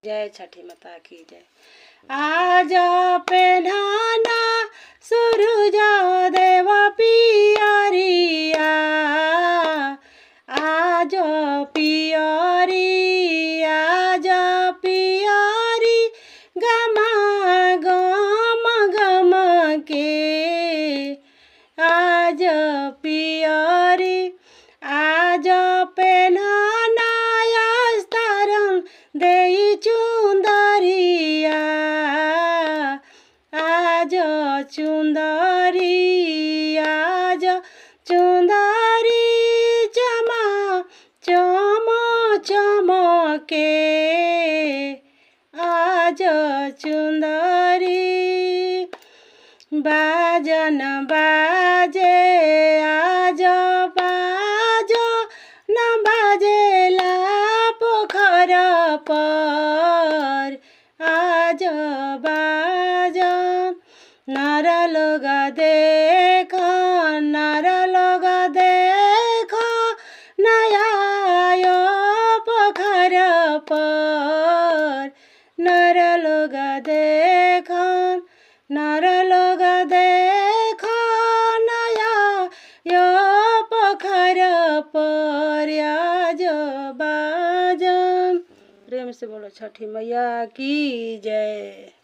जय छठी माता की जय। आज पेन्हाना सूरज देव पियरिया, आज पियरी, आज पियरी गमा गम गम के, आज पियरी, आज पेन्हाना अस्तर देई चुंदरिया, आज चुंदरी, आज चुंदरी चमा चम चमके, आज चुंदरी बाजन बाजे, आज बाजो न बाजेला पोखर पर, आज बाजन नर लोग देख, नर लोग देख नया पोखर पर, नर लोग देख, नर लोग देख नया यो पोखर पर, आज बाजन। प्रेम से बोलो छठी मैया की जय।